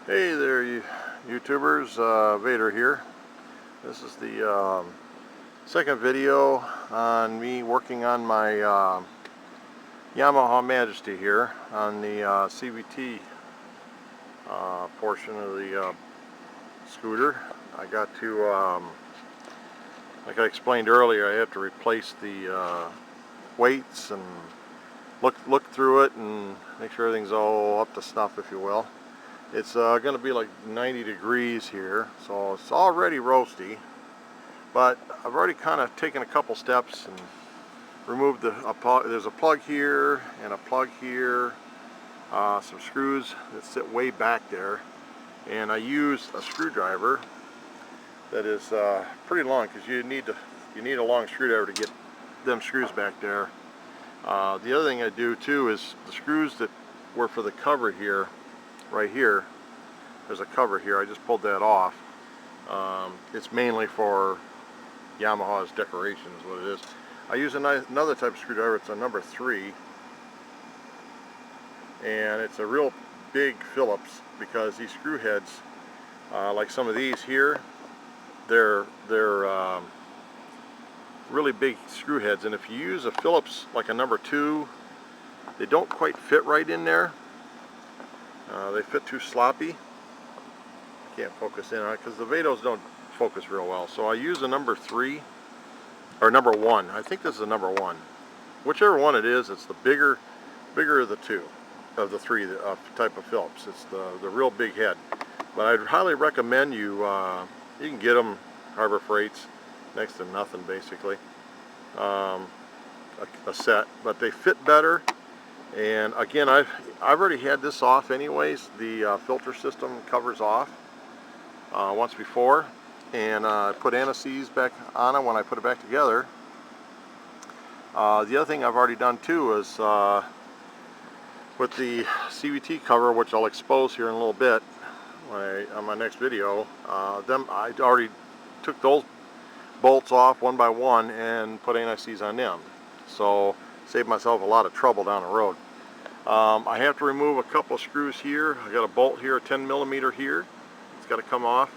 Hey there, you YouTubers. Vader here. This is the second video on me working on my Yamaha Majesty here on the CVT portion of the scooter. I got to, like I explained earlier, I have to replace the weights and look through it and make sure everything's all up to snuff, if you will. It's going to be like 90 degrees here, so it's already roasty, but I've already kind of taken a couple steps and removed there's a plug here and a plug here, some screws that sit way back there, and I use a screwdriver that is pretty long, because you need a long screwdriver to get them screws back there. The other thing I do too is the screws that were for the cover here, right here, there's a cover here. I just pulled that off. It's mainly for Yamaha's decoration is what it is. I use another type of screwdriver. It's a number 3, and it's a real big Phillips, because these screw heads, like some of these here, they're really big screw heads, and if you use a Phillips like a number 2, they don't quite fit right in there. They fit too sloppy. Can't focus in on it because the Vados don't focus real well. So I use a number 3 or number 1. I think this is a number 1. Whichever one it is, it's the bigger of the two, of the 3 type of Phillips. It's the real big head. But I'd highly recommend you can get them Harbor Freight's, next to nothing basically, a set, but they fit better. And again, I've already had this off anyways. The filter system covers off once before, and I put anti-seize back on it when I put it back together. The other thing I've already done too is with the CVT cover, which I'll expose here in a little bit on my next video. I already took those bolts off one by one and put anti-seize on them, so save myself a lot of trouble down the road. I have to remove a couple of screws here. I got a bolt here, a 10mm here. It's got to come off,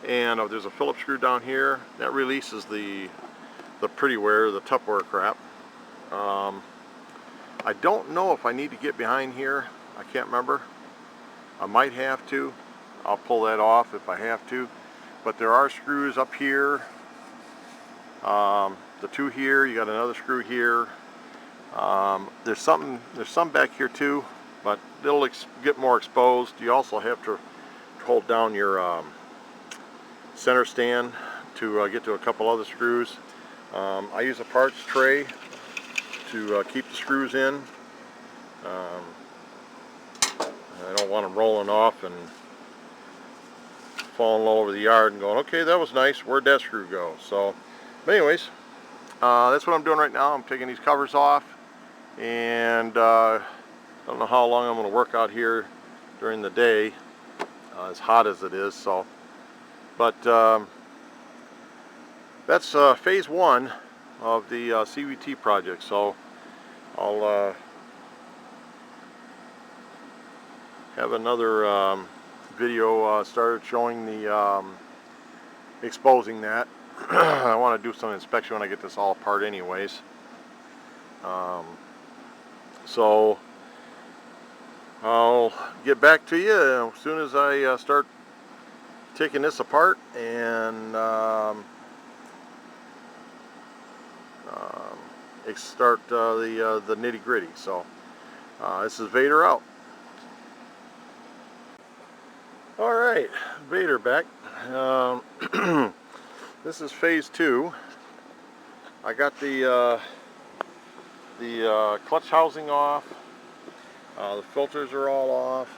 and there's a Phillips screw down here that releases the pretty wear, the Tupperware crap. I don't know if I need to get behind here. I can't remember. I might have to. I'll pull that off if I have to. But there are screws up here. The 2 here. You got another screw here. There's some back here too, but it'll get more exposed. You also have to hold down your center stand to get to a couple other screws. I use a parts tray to keep the screws in. I don't want them rolling off and falling all over the yard and going, okay, that was nice, where'd that screw go? So, but anyways, that's what I'm doing right now. I'm taking these covers off, and I don't know how long I'm going to work out here during the day, as hot as it is. So, but that's phase 1 of the CVT project. So I'll have another video started showing the exposing that. I want to do some inspection when I get this all apart anyways. So I'll get back to you as soon as I start taking this apart and start the nitty-gritty. So this is Vader out. Alright, Vader back. This is phase 2. I got the clutch housing off. The filters are all off.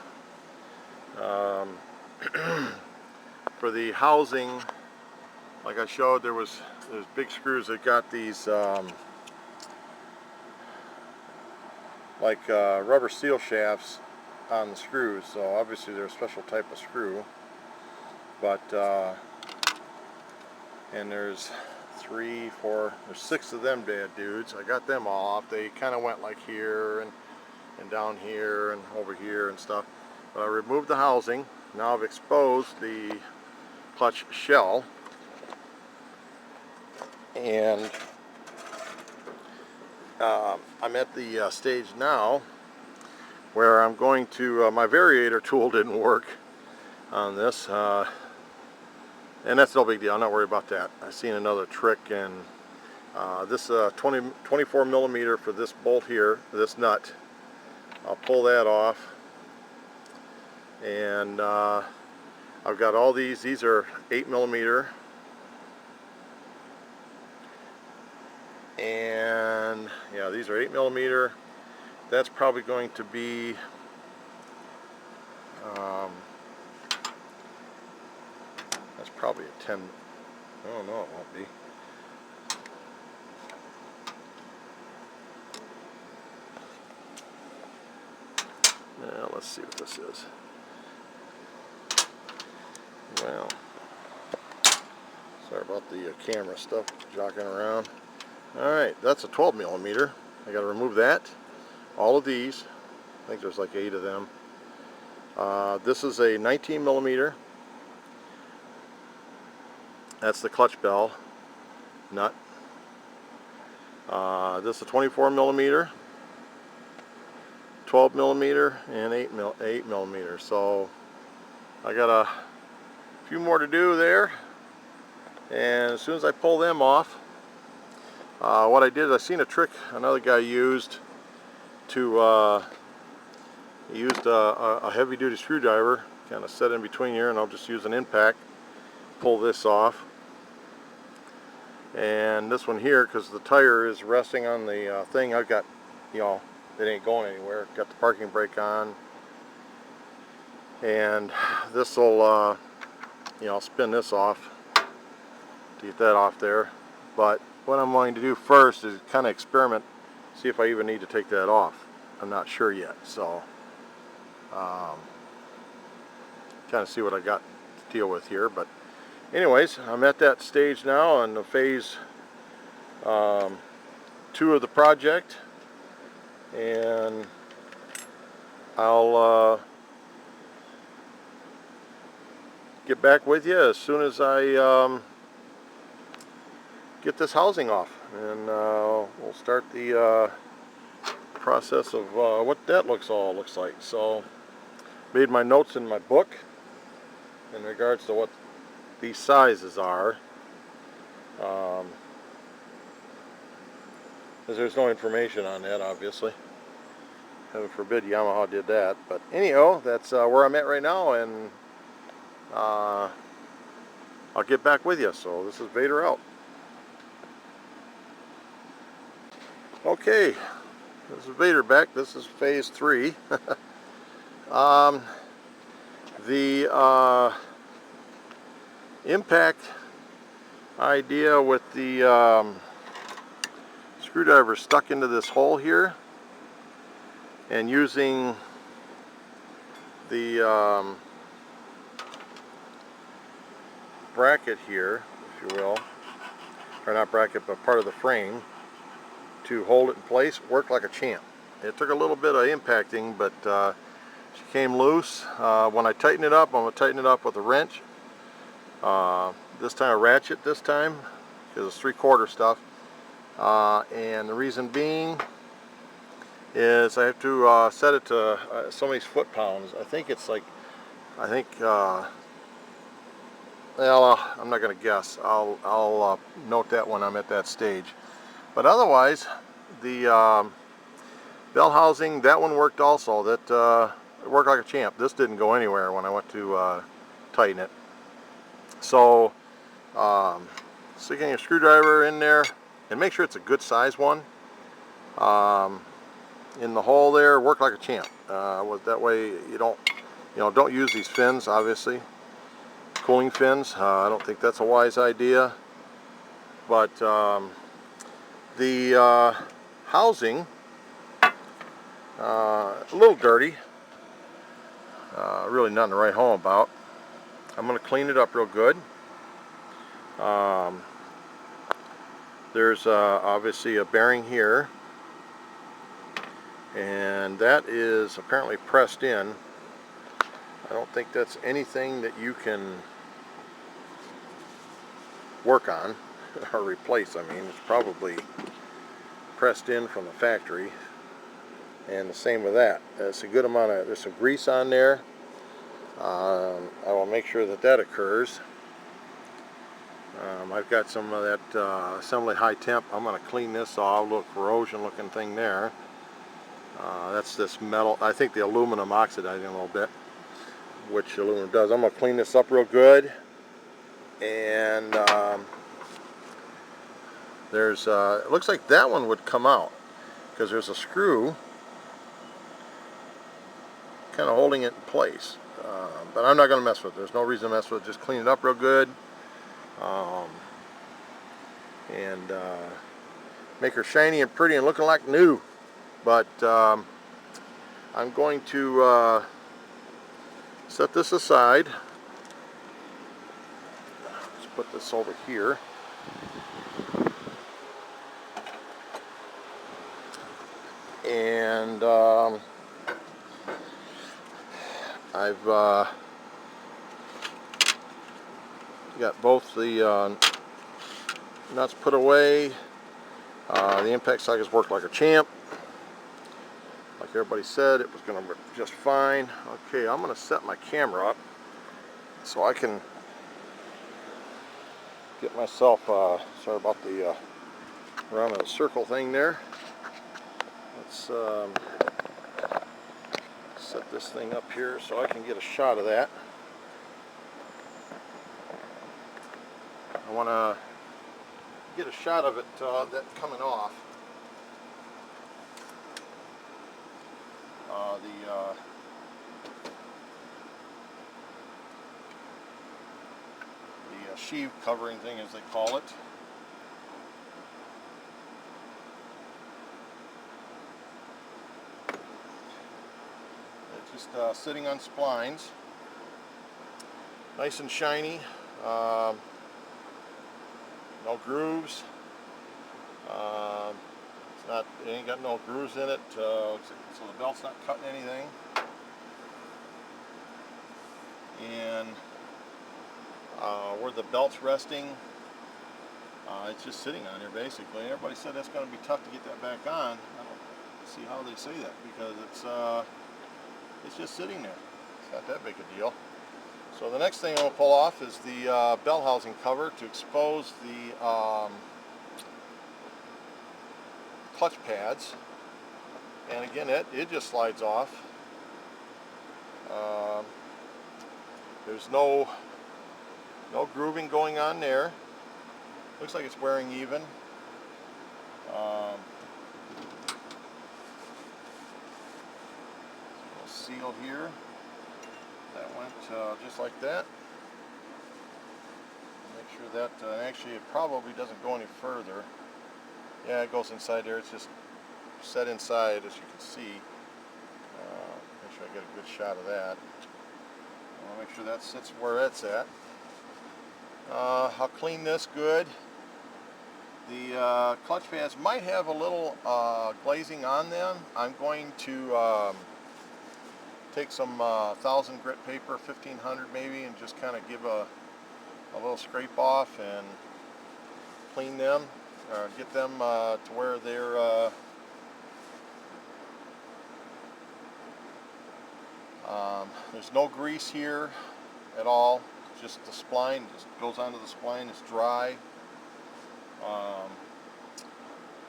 For the housing, like I showed, there's big screws that got these like rubber seal shafts on the screws, so obviously they're a special type of screw. But and there's 3, 4, there's 6 of them bad dudes. I got them all off. They kind of went like here and down here and over here and stuff. But I removed the housing. Now I've exposed the clutch shell, and I'm at the stage now where I'm going to, my Variator tool didn't work on this, and that's no big deal. I'm not worried about that. I've seen another trick, and this 24 millimeter for this bolt here, this nut. I'll pull that off, and I've got all these. These are 8 millimeter, and yeah, these are 8 millimeter. That's probably going to be that's probably a 10. Oh no, it won't be. Now let's see what this is. Well, sorry about the camera stuff jockeying around. Alright, that's a 12 millimeter. I got to remove that. All of these. I think there's like 8 of them. This is a 19 millimeter. That's the clutch bell nut. This is a 24 millimeter, 12 millimeter, and 8 millimeter. So I got a few more to do there. And as soon as I pull them off, what I did is I seen a trick another guy used to he used a heavy-duty screwdriver, kind of set in between here, and I'll just use an impact, pull this off. And this one here, because the tire is resting on the thing, I've got, you know, it ain't going anywhere. Got the parking brake on, and this will, you know, I'll spin this off to get that off there. But what I'm going to do first is kind of experiment, see if I even need to take that off. I'm not sure yet, so kind of see what I got to deal with here. But anyways, I'm at that stage now on the phase 2 of the project, and I'll get back with you as soon as I get this housing off, and we'll start the process of what that looks like. So made my notes in my book in regards to what these sizes are, because there's no information on that, obviously. Heaven forbid Yamaha did that. But anyhow, that's where I'm at right now, and I'll get back with you. So this is Vader out. Okay, this is Vader back. This is phase 3. The impact idea with the screwdriver stuck into this hole here, and using the bracket here, if you will, or not bracket, but part of the frame to hold it in place, worked like a champ. It took a little bit of impacting, but she came loose. When I tighten it up, I'm going to tighten it up with a wrench. This time a ratchet this time, because it's 3/4 stuff. And the reason being is I have to set it to so many foot-pounds. I think it's like, well, I'm not going to guess. I'll note that when I'm at that stage. But otherwise, the bell housing, that one worked also. That it worked like a champ. This didn't go anywhere when I went to tighten it. So sticking a screwdriver in there, and make sure it's a good size one, in the hole there, worked like a champ. That way you don't use these fins, obviously, cooling fins. I don't think that's a wise idea. But the housing, a little dirty, really nothing to write home about. I'm going to clean it up real good. There's obviously a bearing here, and that is apparently pressed in. I don't think that's anything that you can work on or replace. I mean, it's probably pressed in from the factory, and the same with that. There's a good amount of, there's some grease on there. I will make sure that that occurs. I've got some of that assembly high temp. I'm going to clean this off. Little corrosion looking thing there. That's this metal. I think the aluminum oxidizing a little bit, which aluminum does. I'm going to clean this up real good. And there's it looks like that one would come out because there's a screw kind of holding it in place. But I'm not going to mess with it. There's no reason to mess with it. Just clean it up real good. And make her shiny and pretty and looking like new. But I'm going to set this aside. Let's put this over here. And I've got both the nuts put away. The impact sockets worked like a champ. Like everybody said, it was going to work just fine. Okay, I'm going to set my camera up so I can get myself, sorry about the around the circle thing there. Let's set this thing up here so I can get a shot of that. I want to get a shot of it that coming off. The sheave covering thing, as they call it. It's just sitting on splines, nice and shiny. No grooves. It's not. It ain't got no grooves in it, so the belt's not cutting anything. And where the belt's resting, it's just sitting on there basically. Everybody said that's going to be tough to get that back on. I don't see how they say that because it's just sitting there. It's not that big a deal. So the next thing I'm going to pull off is the bell housing cover to expose the clutch pads. And again, it just slides off. There's no grooving going on there. Looks like it's wearing even. Sealed here. That went just like that. Make sure that actually it probably doesn't go any further. Yeah, it goes inside there. It's just set inside, as you can see. Make sure I get a good shot of that. I'll make sure that sits where that's at. I'll clean this good. The clutch pads might have a little glazing on them. I'm going to take some 1000 grit paper, 1500 maybe, and just kind of give a little scrape off and clean them, or get them to where they're there's no grease here at all. Just the spline just goes onto the spline. It's dry.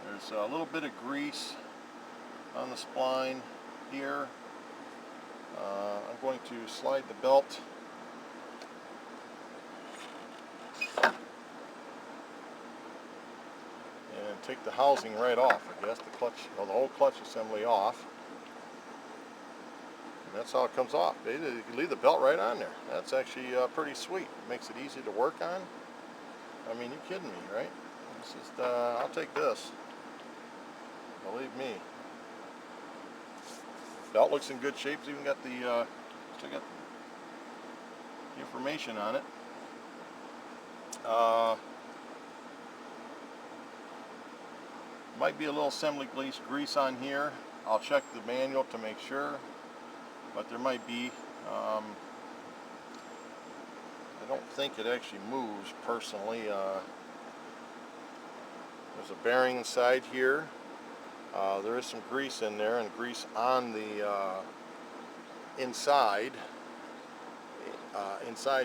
There's a little bit of grease on the spline here. I'm going to slide the belt and take the housing right off, I guess, the clutch, or the whole clutch assembly off. And that's how it comes off. You can leave the belt right on there. That's actually pretty sweet. It makes it easy to work on. I mean, you're kidding me, right? It's just, I'll take this. Believe me. Belt looks in good shape. It's even got the still got the information on it. Might be a little assembly grease on here. I'll check the manual to make sure, but there might be. don't think it actually moves personally. There's a bearing inside here. There is some grease in there, and grease on the inside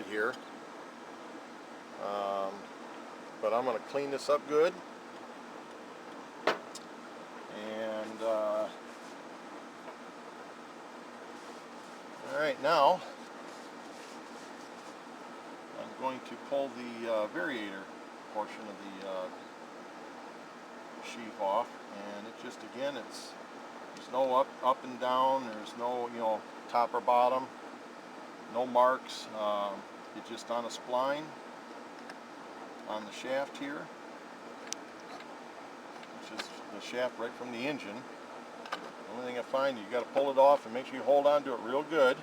here. But I'm going to clean this up good. And alright, now I'm going to pull the Variator portion of the sheath off, and it just, again, there's no up and down, there's no, you know, top or bottom, no marks. It's just on a spline on the shaft here, which is the shaft right from the engine. The only thing I find, you got to pull it off and make sure you hold on to it real good.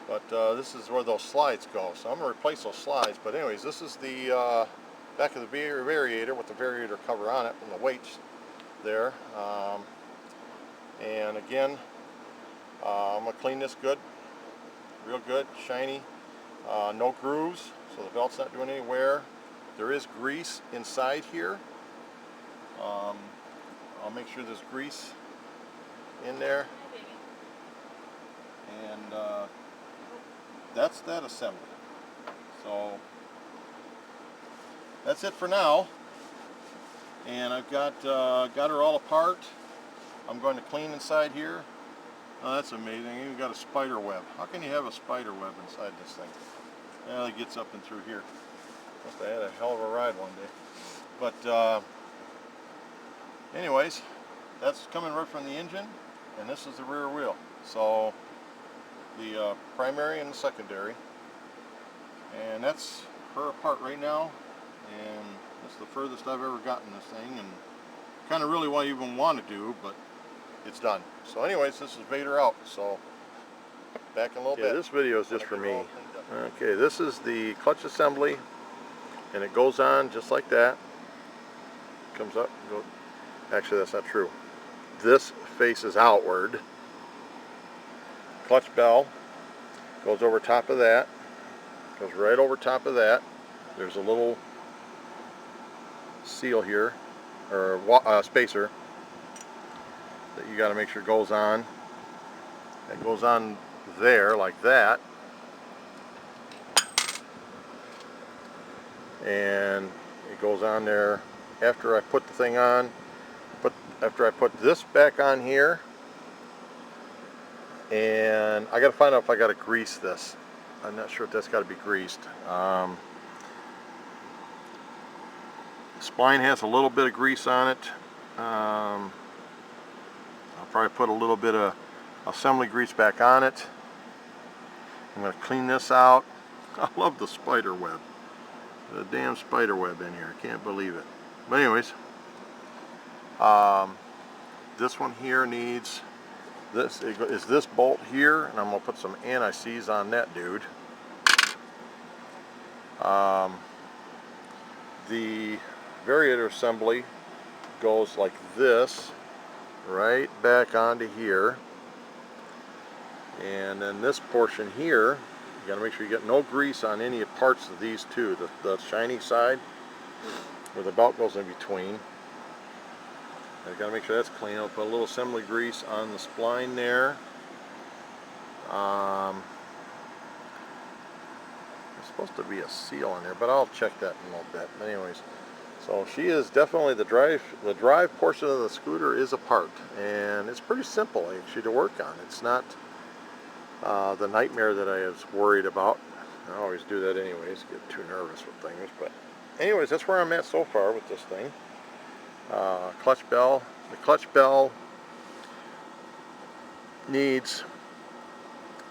But this is where those slides go, so I'm going to replace those slides. But anyways, this is the back of the Variator with the Variator cover on it and the weights there. And again, I'm going to clean this good, real good, shiny, no grooves, so the belt's not doing any wear. There is grease inside here. I'll make sure there's grease in there. And that's that assembly. So that's it for now. And I've got her all apart. I'm going to clean inside here. Oh, that's amazing. You even got a spider web. How can you have a spider web inside this thing? Well, it gets up and through here. Must have had a hell of a ride one day. But anyways, that's coming right from the engine, and this is the rear wheel. So the primary and the secondary, and that's her apart right now. And that's the furthest I've ever gotten this thing, and kind of really what I even want to do, but it's done. So anyways, this is Vader out, so back in a little bit. This video is just for me. Okay, this is the clutch assembly, and it goes on just like that. Comes up, goes. Actually, that's not true. This faces outward. Clutch bell goes over top of that, goes right over top of that. There's a little seal here, or spacer, that you got to make sure goes on. It goes on there like that, and it goes on there after I put the thing on. After I put this back on here, and I got to find out if I got to grease this. I'm not sure if that's got to be greased. Spline has a little bit of grease on it. I'll probably put a little bit of assembly grease back on it. I'm going to clean this out. I love the spider web. The damn spider web in here. I can't believe it. But anyways, this one here needs this. Is this bolt here, and I'm going to put some anti-seize on that dude. The Variator assembly goes like this, right back onto here, and then this portion here, you got to make sure you get no grease on any parts of these two. The shiny side, where the belt goes in between. I got to make sure that's clean. I'll put a little assembly grease on the spline there. There's supposed to be a seal in there, but I'll check that in a little bit. But anyways, so she is definitely the drive portion of the scooter is apart, and it's pretty simple actually to work on. It's not the nightmare that I was worried about. I always do that anyways, get too nervous with things. But anyways, that's where I'm at so far with this thing. Clutch bell. The clutch bell needs to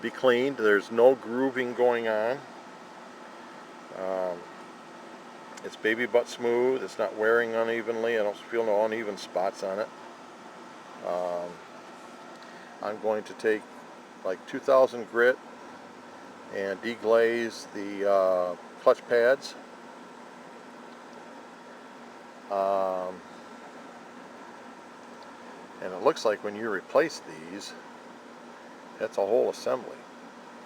be cleaned. There's no grooving going on. It's baby butt smooth. It's not wearing unevenly. I don't feel no uneven spots on it. I'm going to take like 2000 grit and deglaze the clutch pads. And it looks like when you replace these, that's a whole assembly.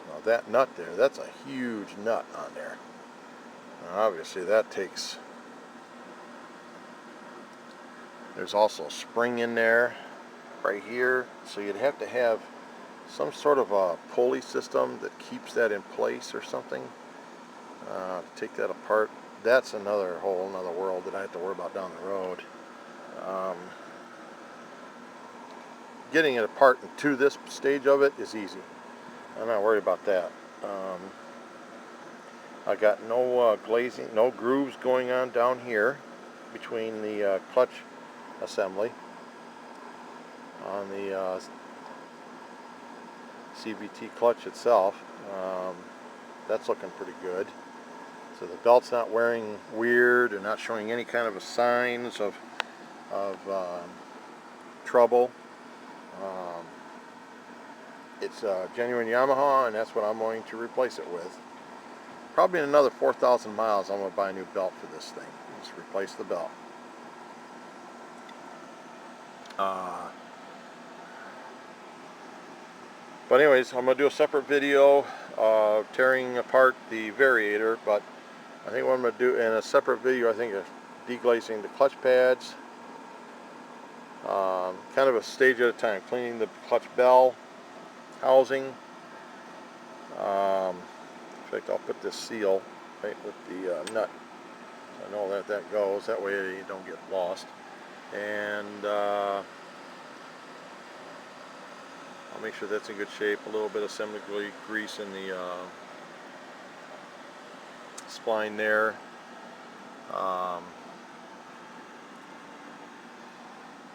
Now that nut there, that's a huge nut on there. Now obviously that takes, there's also a spring in there right here, so you'd have to have some sort of a pulley system that keeps that in place or something. Take that apart, that's another whole another world that I have to worry about down the road. Getting it apart to this stage of it is easy. I'm not worried about that. I got no glazing, no grooves going on down here between the clutch assembly on the CVT clutch itself. That's looking pretty good. So the belt's not wearing weird and not showing any kind of signs of trouble. It's a genuine Yamaha, and that's what I'm going to replace it with. Probably in another 4,000 miles I'm going to buy a new belt for this thing. Just replace the belt. But anyways, I'm going to do a separate video tearing apart the Variator, but I think what I'm going to do in a separate video, I think, is deglazing the clutch pads, kind of a stage at a time, cleaning the clutch bell housing. In fact, I'll put this seal right with the nut. I know that that goes, that way you don't get lost. And I'll make sure that's in good shape. A little bit of assembly grease in the spline there.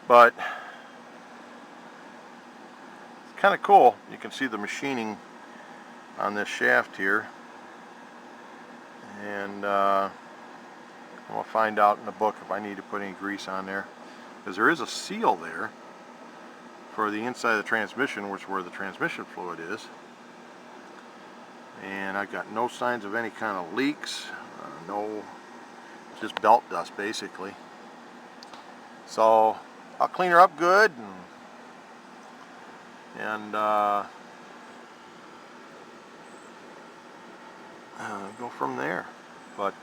But it's kind of cool. You can see the machining on this shaft here. And we'll find out in the book if I need to put any grease on there. Because there is a seal there for the inside of the transmission, which is where the transmission fluid is. And I've got no signs of any kind of leaks, no, just belt dust basically. So I'll clean her up good and go from there. But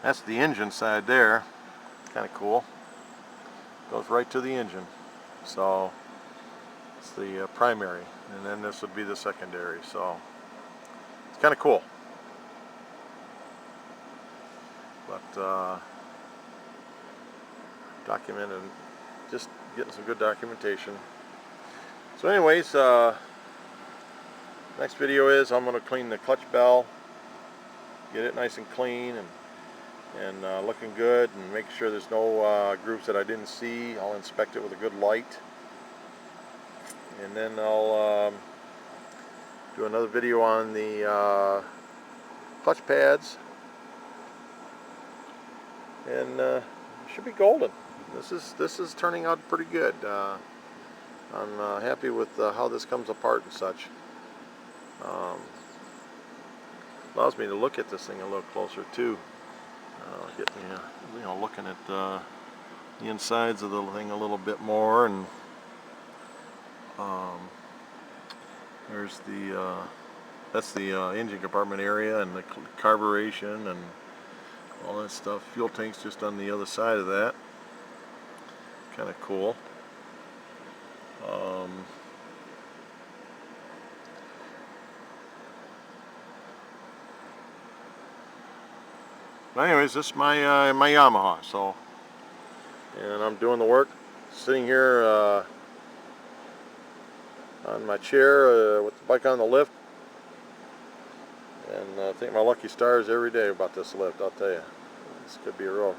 that's the engine side there, kind of cool. Goes right to the engine. So it's the primary, and then this would be the secondary. So it's kind of cool. But documented, just getting some good documentation. So anyways, next video is I'm going to clean the clutch bell, get it nice and clean and looking good, and make sure there's no grooves that I didn't see. I'll inspect it with a good light, and then I'll do another video on the clutch pads, and it should be golden. This is turning out pretty good. I'm happy with how this comes apart and such. Allows me to look at this thing a little closer too. Get me, looking at the insides of the thing a little bit more, and there's the that's the engine compartment area and the carburation and all that stuff. Fuel tank's just on the other side of that. Kind of cool. But anyways, this is my my Yamaha. So, and I'm doing the work, sitting here on my chair with the bike on the lift, and I think my lucky stars every day about this lift. I'll tell you, this could be a real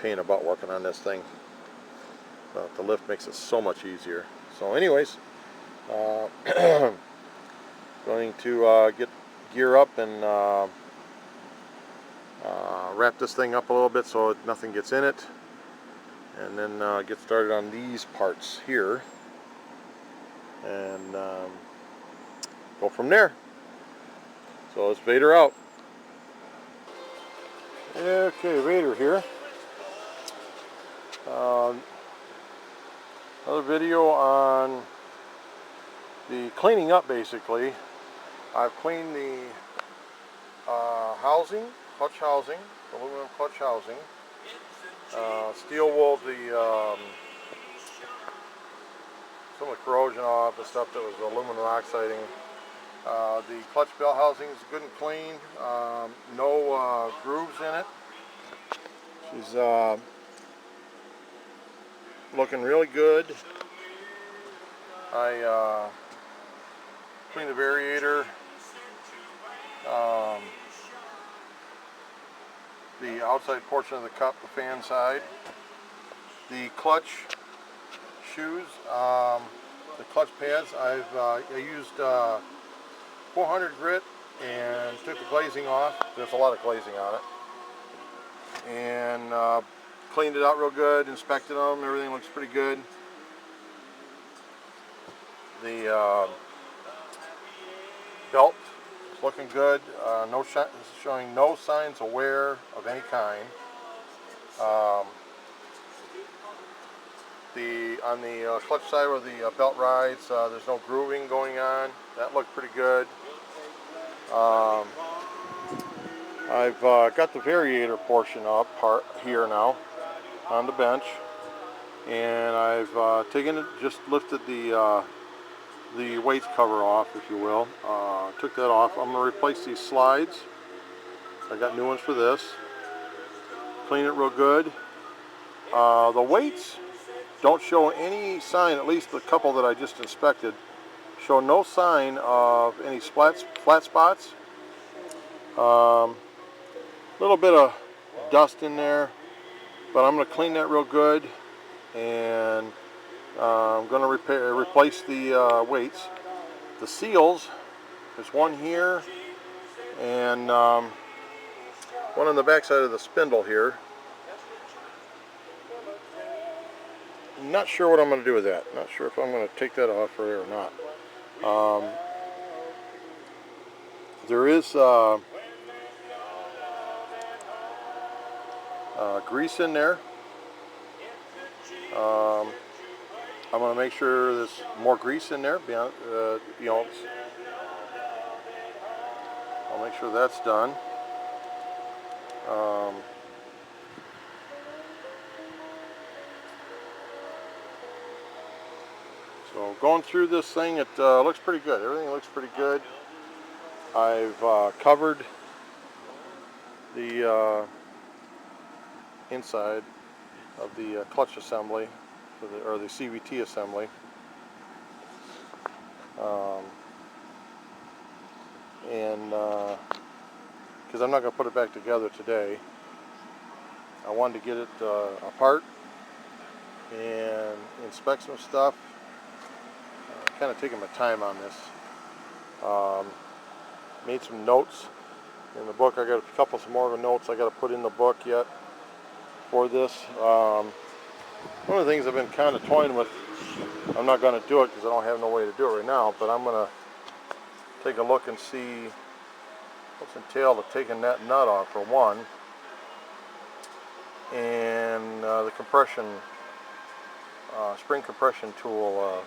pain in the butt working on this thing, but the lift makes it so much easier. So anyways, going to get gear up and wrap this thing up a little bit so nothing gets in it, and then get started on these parts here, and go from there. So let's Vader out. Okay, Vader here. Another video on the cleaning up, basically, I've cleaned the housing, clutch housing, aluminum clutch housing. Steel wool some of the corrosion off, the stuff that was aluminum oxiding. The clutch bell housing is good and clean. No grooves in it. She's looking really good. I cleaned the variator, the outside portion of the cup, the fan side, the clutch shoes, the clutch pads. I used 400 grit and took the glazing off. There's a lot of glazing on it, and cleaned it out real good, inspected them. Everything looks pretty good. The belt is looking good. Showing no signs of wear of any kind. On the clutch side where the belt rides, there's no grooving going on. That looked pretty good. I've got the variator portion up here now on the bench, and I've taken it, just lifted the weights cover off, if you will. Took that off. I'm going to replace these slides. I got new ones for this. Clean it real good. The weights don't show any sign, at least the couple that I just inspected, show no sign of any flat spots. Little bit of dust in there, but I'm going to clean that real good, and I'm going to replace the weights. The seals, there's one here, and one on the back side of the spindle here. Not sure what I'm going to do with that. Not sure if I'm going to take that off or not. There is grease in there. I'm going to make sure there's more grease in there. I'll make sure that's done. So going through this thing, it looks pretty good. Everything looks pretty good. I've covered the inside of the clutch assembly, or the CVT assembly. Because I'm not going to put it back together today, I wanted to get it apart and inspect some stuff. Kind of taking my time on this. Made some notes in the book. I got a couple more of the notes I got to put in the book yet for this. One of the things I've been kind of toying with, I'm not going to do it because I don't have no way to do it right now, but I'm going to take a look and see what's entailed of taking that nut off, for one, and the compression, spring compression tool,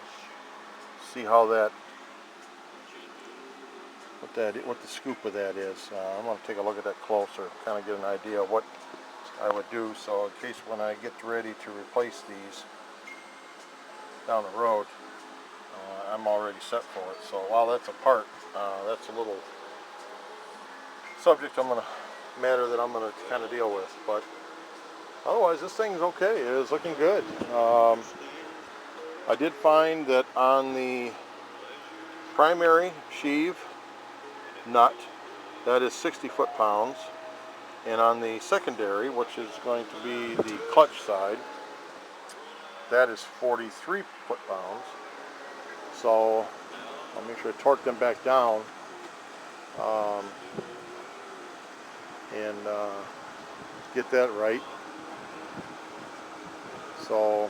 see how that, what the scoop of that is. I'm going to take a look at that closer, kind of get an idea of what I would do, so in case when I get ready to replace these down the road, I'm already set for it. So while that's apart, that's a little subject matter that I'm going to kind of deal with, but otherwise this thing's okay. It's looking good. I did find that on the primary sheave nut, that is 60 foot-pounds, and on the secondary, which is going to be the clutch side, that is 43 foot-pounds. So I'll make sure to torque them back down and get that right. So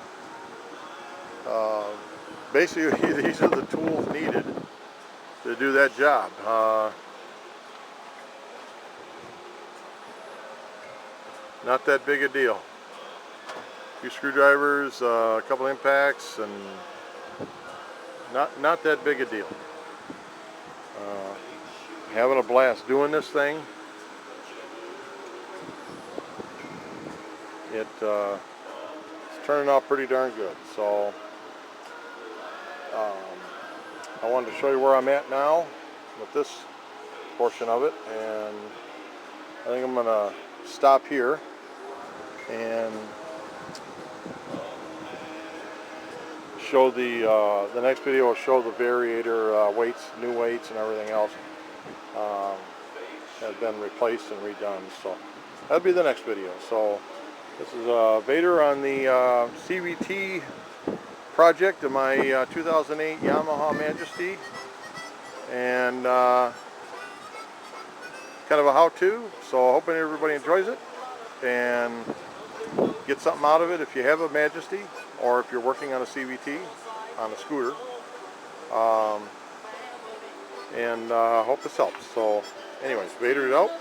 basically these are the tools needed to do that job. Not that big a deal. A few screwdrivers, a couple impacts, and not that big a deal. having a blast doing this thing. It's turning out pretty darn good. So I wanted to show you where I'm at now with this portion of it, and I think I'm gonna stop here and show the next video will show the Variator weights, new weights, and everything else has been replaced and redone. So that'll be the next video. So this is Vader on the CVT project of my 2008 Yamaha Majesty, and kind of a how-to. So hoping everybody enjoys it and get something out of it if you have a Majesty, or if you're working on a CVT on a scooter. And hope this helps. So anyways, Vader's out.